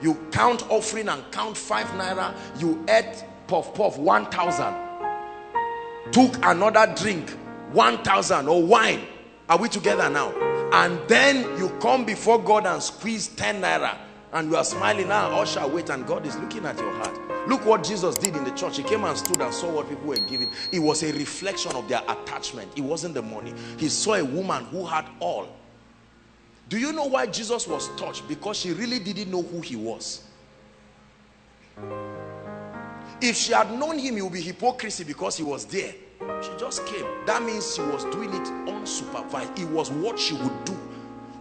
You count offering and count 5 naira. You ate puff puff 1,000. Took another drink 1,000, or wine. Are we together now? And then you come before God and squeeze 10 naira. And you are smiling now, usher, wait, and God is looking at your heart. Look what Jesus did in the church. He came and stood and saw what people were giving. It was a reflection of their attachment. It wasn't the money. He saw a woman who had all. Do you know why Jesus was touched? Because she really didn't know who he was. If she had known him, it would be hypocrisy because he was there. She just came. That means she was doing it unsupervised. It was what she would do.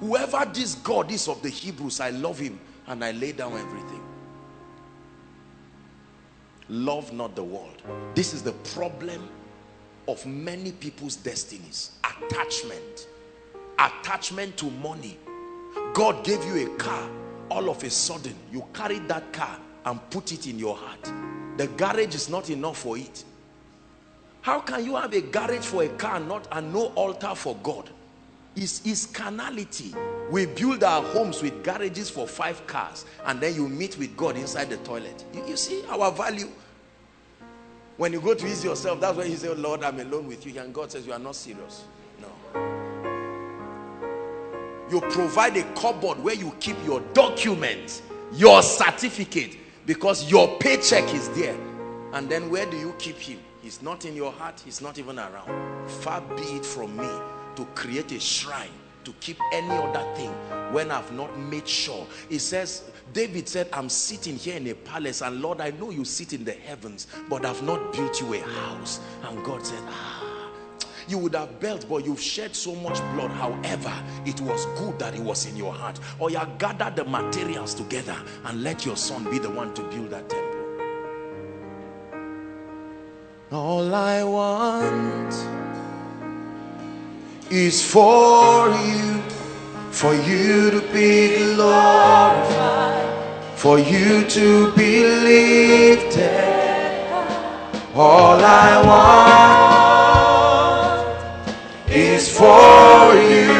Whoever this God is of the Hebrews, I love him and I lay down everything. Love not the world. This is the problem of many people's destinies. Attachment. Attachment to money. God gave you a car. All of a sudden, you carried that car and put it in your heart. The garage is not enough for it. How can you have a garage for a car and no altar for God? It's carnality. We build our homes with garages for 5 cars, and then you meet with God inside the toilet. You see our value. When you go to ease yourself, that's why you say, oh Lord, I'm alone with you. And God says, you are not serious. No. You provide a cupboard where you keep your documents, your certificate, because your paycheck is there. And then where do you keep him? He's not in your heart. He's not even around. Far be it from me to create a shrine to keep any other thing when I've not made sure. It says, David said, I'm sitting here in a palace, and Lord, I know you sit in the heavens, but I've not built you a house. And God said, you would have built, but you've shed so much blood. However, it was good that it was in your heart. Or you gather the materials together and let your son be the one to build that temple. All I want is for you to be glorified, for you to be lifted. All I want is for you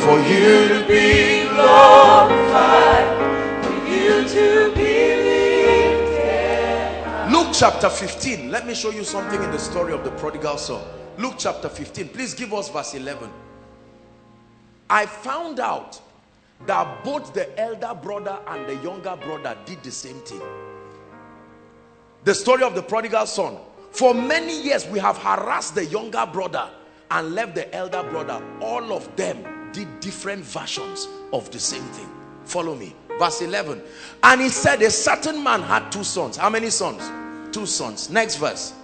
to be glorified, for you to be lifted. Luke chapter 15. Let me show you something in the story of the prodigal son. Luke chapter 15. Please give us verse 11. I found out that both the elder brother and the younger brother did the same thing. The story of the prodigal son. For many years we have harassed the younger brother and left the elder brother. All of them did different versions of the same thing. Follow me. Verse 11. And he said, a certain man had 2 sons. How many sons? 2 sons. Next verse.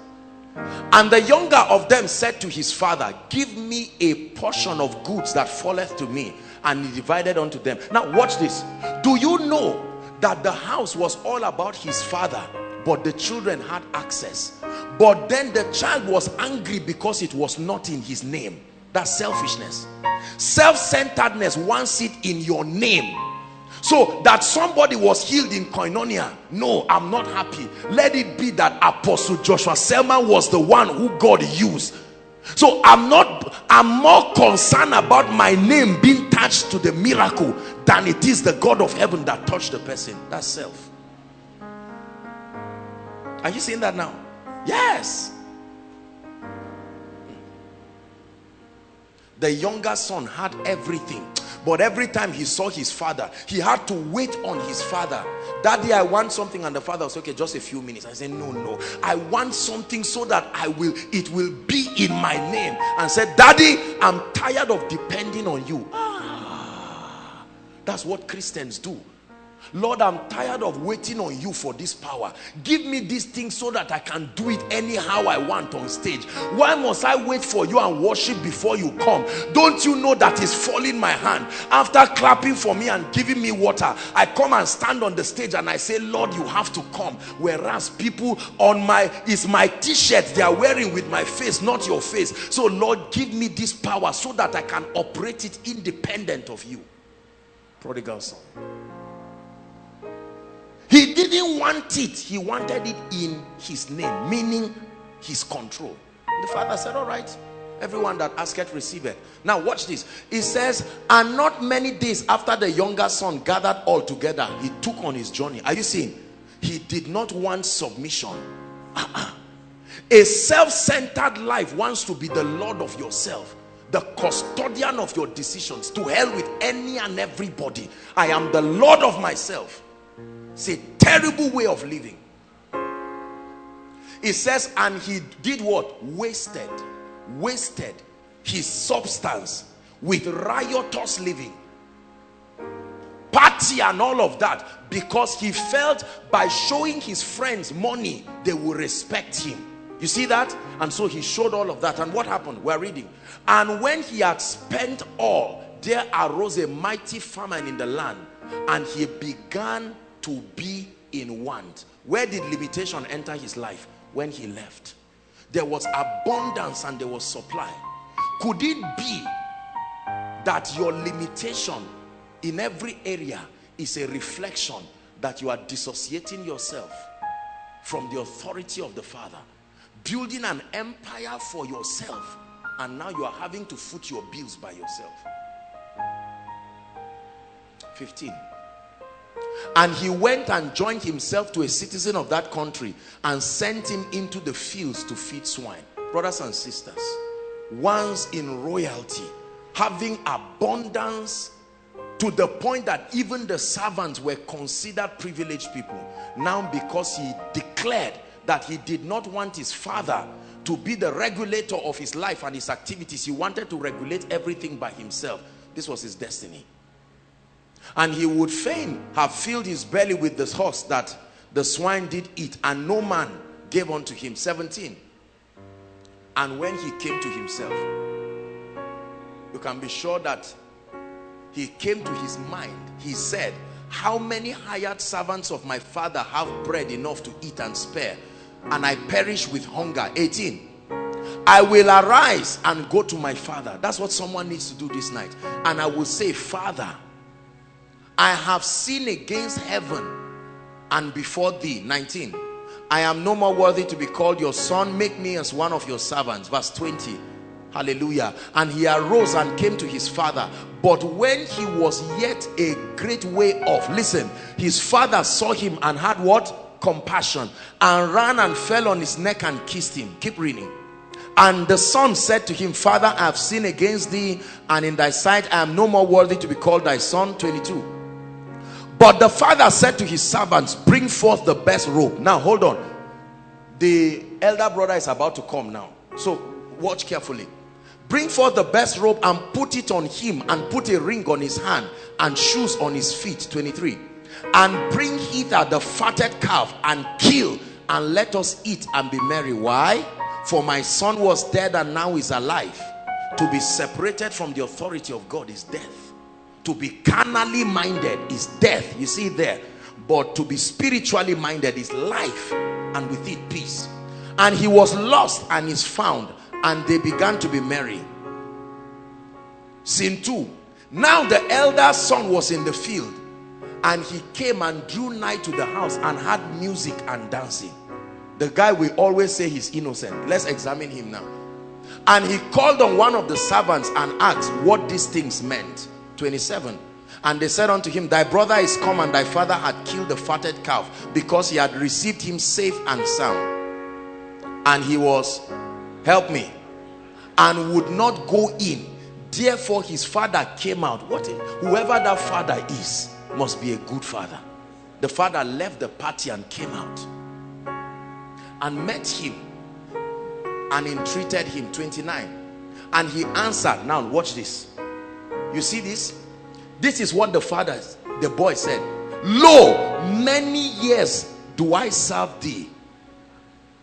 And the younger of them said to his father, give me a portion of goods that falleth to me. And he divided unto them. Now watch this. Do you know that the house was all about his father, but the children had access? But then the child was angry because it was not in his name. That's selfishness. Self-centeredness wants it in your name. So that somebody was healed in Koinonia. No, I'm not happy. Let it be that Apostle Joshua Selman was the one who God used. So I'm more concerned about my name being attached to the miracle than it is the God of heaven that touched the person. That's self. Are you seeing that now? Yes. The younger son had everything, but every time he saw his father, he had to wait on his father. Daddy, I want something. And the father was okay, just a few minutes. I said, no, I want something so that it will be in my name. And said, Daddy, I'm tired of depending on you. That's what Christians do. Lord, I'm tired of waiting on you for this power. Give me this thing so that I can do it anyhow I want on stage. Why must I wait for you and worship before you come? Don't you know that it's falling my hand? After clapping for me and giving me water, I come and stand on the stage and I say, Lord, you have to come. Whereas people it's my t-shirt they are wearing with my face, not your face. So Lord, give me this power so that I can operate it independent of you. Prodigal son. He didn't want it. He wanted it in his name, meaning his control. The father said, all right, Everyone that asketh receiveth. Now watch this. It says, and not many days after the younger son gathered all together, he took on his journey. Are you seeing? He did not want submission. A self-centered life wants to be the Lord of yourself, the custodian of your decisions. To hell with any and everybody. I am the Lord of myself. It's a terrible way of living. It says, and he did what? Wasted his substance with riotous living, party and all of that, because he felt by showing his friends money they will respect him. You see that? And so he showed all of that. And what happened? We're reading. And when he had spent all, there arose a mighty famine in the land, and he began to be in want. Where did limitation enter his life? When he left. There was abundance and there was supply. Could it be that your limitation in every area is a reflection that you are dissociating yourself from the authority of the Father, building an empire for yourself, and now you are having to foot your bills by yourself? 15. And he went and joined himself to a citizen of that country and sent him into the fields to feed swine. Brothers and sisters, once in royalty, having abundance to the point that even the servants were considered privileged people. Now, because he declared that he did not want his father to be the regulator of his life and his activities, he wanted to regulate everything by himself. This was his destiny. And he would fain have filled his belly with the husk that the swine did eat, and no man gave unto him. 17. And when he came to himself, you can be sure that he came to his mind. He said, how many hired servants of my father have bread enough to eat and spare, and I perish with hunger? 18. I will arise and go to my father. That's what someone needs to do this night. And I will say, Father, I have sinned against heaven and before thee. 19. I am no more worthy to be called your son. Make me as one of your servants. Verse 20. Hallelujah. And he arose and came to his father. But when he was yet a great way off, listen, his father saw him and had what? Compassion. And ran and fell on his neck and kissed him. Keep reading. And the son said to him, Father, I have sinned against thee, and in thy sight I am no more worthy to be called thy son. 22. But the father said to his servants, bring forth the best robe. Now hold on. The elder brother is about to come now. So watch carefully. Bring forth the best robe and put it on him, and put a ring on his hand and shoes on his feet. 23. And bring hither the fatted calf and kill, and let us eat and be merry. Why? For my son was dead and now is alive. To be separated from the authority of God is death. To be carnally minded is death. You see it there. But to be spiritually minded is life, and with it peace. And he was lost and is found, and they began to be merry. Scene 2. Now the elder son was in the field, and he came and drew nigh to the house and had music and dancing. The guy we always say he's innocent. Let's examine him now. And he called on one of the servants and asked what these things meant. 27. And they said unto him, thy brother is come, and thy father had killed the fatted calf, because he had received him safe and sound. And he was, help me, and would not go in. Therefore his father came out. Whoever that father is must be a good father. The father left the party and came out and met him and entreated him. 29. And he answered. Now watch this. You see this? This is what the boy said. Lo, many years do I serve thee,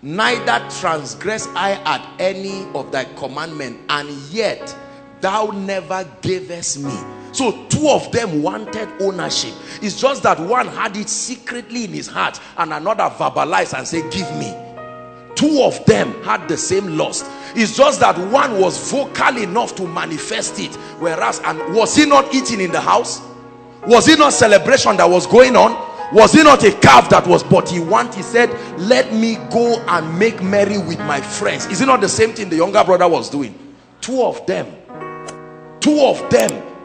neither transgress I at any of thy commandments, and yet thou never gavest me. So two of them wanted ownership. It's just that one had it secretly in his heart, and another verbalized and said, give me. Two of them had the same lust. It's just that one was vocal enough to manifest it, whereas, and was he not eating in the house? Was it not celebration that was going on? Was it not a calf that was, but he said, let me go and make merry with my friends. Is it not the same thing the younger brother was doing? Two of them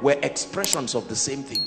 were expressions of the same thing.